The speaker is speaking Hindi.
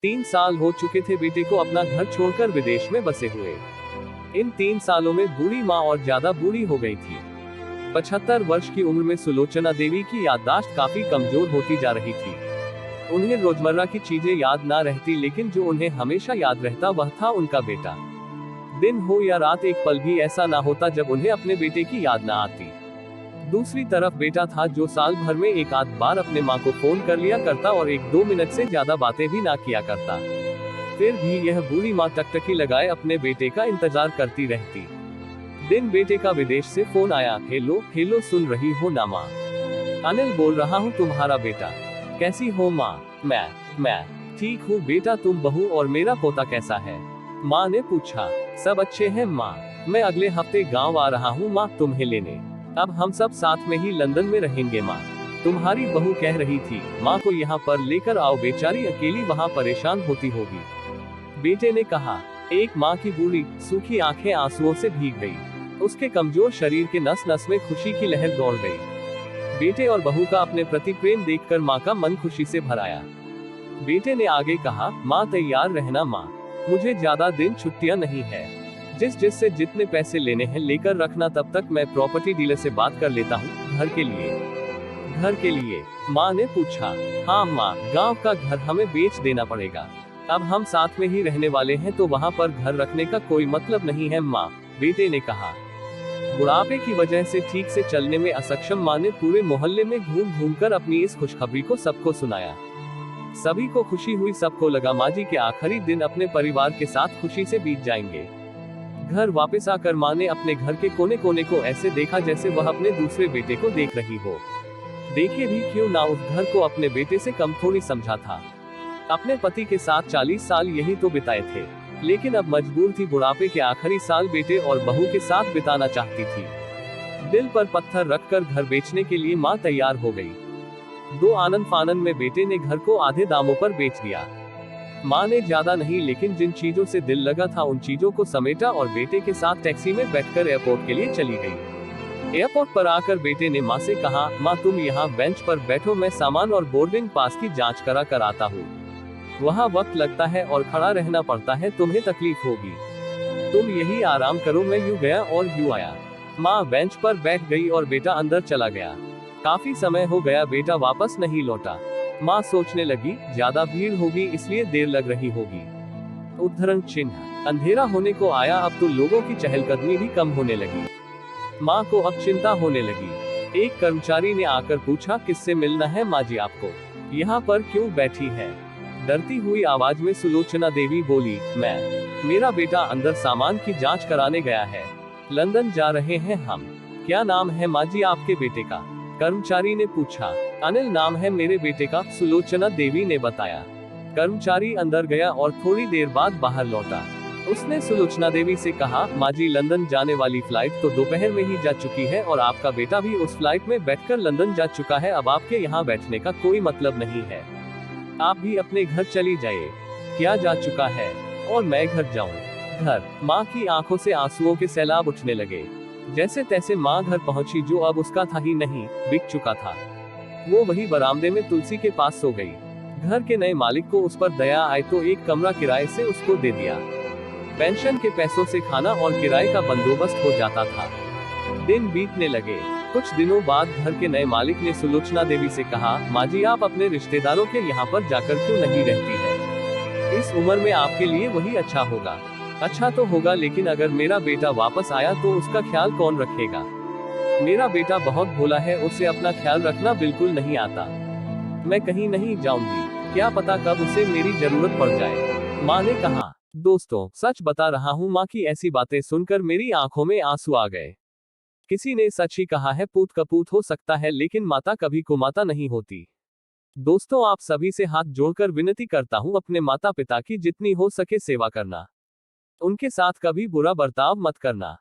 3 साल हो चुके थे बेटे को अपना घर छोड़कर विदेश में बसे हुए। इन 3 सालों में बूढ़ी माँ और ज्यादा बूढ़ी हो गई थी। 75 वर्ष की उम्र में सुलोचना देवी की याददाश्त काफी कमजोर होती जा रही थी। उन्हें रोजमर्रा की चीजें याद ना रहती, लेकिन जो उन्हें हमेशा याद रहता वह था उनका बेटा। दिन हो या रात, एक पल भी ऐसा ना होता जब उन्हें अपने बेटे की याद ना आती। दूसरी तरफ बेटा था जो साल भर में एक आध बार अपने माँ को फोन कर लिया करता और 1-2 मिनट से ज्यादा बातें भी ना किया करता। फिर भी यह बूढ़ी माँ टकटकी लगाए अपने बेटे का इंतजार करती रहती। दिन बेटे का विदेश से फोन आया। हेलो हेलो, सुन रही हो ना माँ? अनिल बोल रहा हूँ, तुम्हारा बेटा। कैसी हो माँ? मैं ठीक हूँ बेटा, तुम बहू और मेरा पोता कैसा है? माँ ने पूछा। सब अच्छे हैं माँ, मैं अगले हफ्ते गाँव आ रहा हूँ माँ तुम्हें लेने। अब हम सब साथ में ही लंदन में रहेंगे माँ। तुम्हारी बहू कह रही थी माँ को यहाँ पर लेकर आओ, बेचारी अकेली वहाँ परेशान होती होगी। बेटे ने कहा। एक माँ की बूढ़ी सूखी आंखें आंसुओं से भीग गई। उसके कमजोर शरीर के नस नस में खुशी की लहर दौड़ गई। बेटे और बहू का अपने प्रति प्रेम देखकर माँ का मन खुशी से भर आया। बेटे ने आगे कहा, माँ तैयार रहना माँ, मुझे ज्यादा दिन छुट्टियाँ नहीं है। जिससे जितने पैसे लेने हैं लेकर रखना, तब तक मैं प्रॉपर्टी डीलर से बात कर लेता हूँ। घर के लिए? माँ ने पूछा। हाँ माँ, गांव का घर हमें बेच देना पड़ेगा। अब हम साथ में ही रहने वाले हैं तो वहाँ पर घर रखने का कोई मतलब नहीं है माँ, बेटे ने कहा। बुढ़ापे की वजह से ठीक से चलने में असक्षम माँ ने पूरे मोहल्ले में घूम घूम कर अपनी इस खुशखबरी को सबको सुनाया। सभी को खुशी हुई, सबको लगा माँ जी के आखिरी दिन अपने परिवार के साथ खुशी से बीत जाएंगे। घर वापस आकर माँ ने अपने घर के कोने कोने को ऐसे देखा जैसे वह अपने दूसरे बेटे को देख रही हो। देखे भी क्यों ना, उस घर को अपने बेटे से कम थोड़ी समझा था। अपने पति के साथ 40 साल यही तो बिताए थे, लेकिन अब मजबूर थी बुढ़ापे के आखिरी साल बेटे और बहू के साथ बिताना चाहती थी। दिल पर पत्थर रखकर घर बेचने के लिए माँ तैयार हो गई। 2 आनन फानन में बेटे ने घर को आधे दामों पर बेच दिया। माँ ने ज्यादा नहीं, लेकिन जिन चीजों से दिल लगा था उन चीजों को समेटा और बेटे के साथ टैक्सी में बैठकर एयरपोर्ट के लिए चली गई। एयरपोर्ट पर आकर बेटे ने माँ से कहा, माँ तुम यहाँ बेंच पर बैठो, मैं सामान और बोर्डिंग पास की जांच करा कर आता हूँ। वहाँ वक्त लगता है और खड़ा रहना पड़ता है, तुम्हें तकलीफ होगी। तुम यही आराम करो, मैं यूँ गया और यूँ आया। माँ बेंच पर बैठ गई और बेटा अंदर चला गया। काफी समय हो गया बेटा वापस नहीं लौटा। माँ सोचने लगी, ज्यादा भीड़ होगी इसलिए देर लग रही होगी। उद्धरण चिन्ह। अंधेरा होने को आया, अब तो लोगों की चहलकदमी भी कम होने लगी। माँ को अब चिंता होने लगी। एक कर्मचारी ने आकर पूछा, किससे मिलना है माँ जी आपको? यहाँ पर क्यों बैठी है? डरती हुई आवाज में सुलोचना देवी बोली, मेरा बेटा अंदर सामान की जांच कराने गया है। लंदन जा रहे हैं हम। क्या नाम है माँ जी आपके बेटे का? कर्मचारी ने पूछा। अनिल नाम है मेरे बेटे का, सुलोचना देवी ने बताया। कर्मचारी अंदर गया और थोड़ी देर बाद बाहर लौटा। उसने सुलोचना देवी से कहा, माँ जी लंदन जाने वाली फ्लाइट तो दोपहर में ही जा चुकी है और आपका बेटा भी उस फ्लाइट में बैठकर लंदन जा चुका है। अब आपके यहाँ बैठने का कोई मतलब नहीं है, आप भी अपने घर चली जाइए। क्या जा चुका है? और मैं घर जाऊं? घर? माँ की आंखों से आंसुओं के सैलाब उठने लगे। जैसे तैसे माँ घर पहुंची, जो अब उसका था ही नहीं, बिक चुका था। वो वही बरामदे में तुलसी के पास सो गई। घर के नए मालिक को उस पर दया आई तो एक कमरा किराए से उसको दे दिया। पेंशन के पैसों से खाना और किराए का बंदोबस्त हो जाता था। दिन बीतने लगे। कुछ दिनों बाद घर के नए मालिक ने सुलोचना देवी से कहा, माँ जी आप अपने रिश्तेदारों के यहाँ पर जाकर क्यों नहीं रहती है? इस उम्र में आपके लिए वही अच्छा होगा। अच्छा तो होगा, लेकिन अगर मेरा बेटा वापस आया तो उसका ख्याल कौन रखेगा? मेरा बेटा बहुत भोला है, उसे अपना ख्याल रखना बिल्कुल नहीं आता। मैं कहीं नहीं जाऊंगी, क्या पता कब उसे मेरी जरूरत पड़ जाए, माँ ने कहा। दोस्तों सच बता रहा हूँ, माँ की ऐसी बातें सुनकर मेरी आंखों में आंसू आ गए। किसी ने सच ही कहा है, पूत कपूत हो सकता है लेकिन माता कभी कुमाता नहीं होती। दोस्तों आप सभी से हाथ जोड़कर विनती करता हूँ, अपने माता पिता की जितनी हो सके सेवा करना। उनके साथ कभी बुरा बर्ताव मत करना।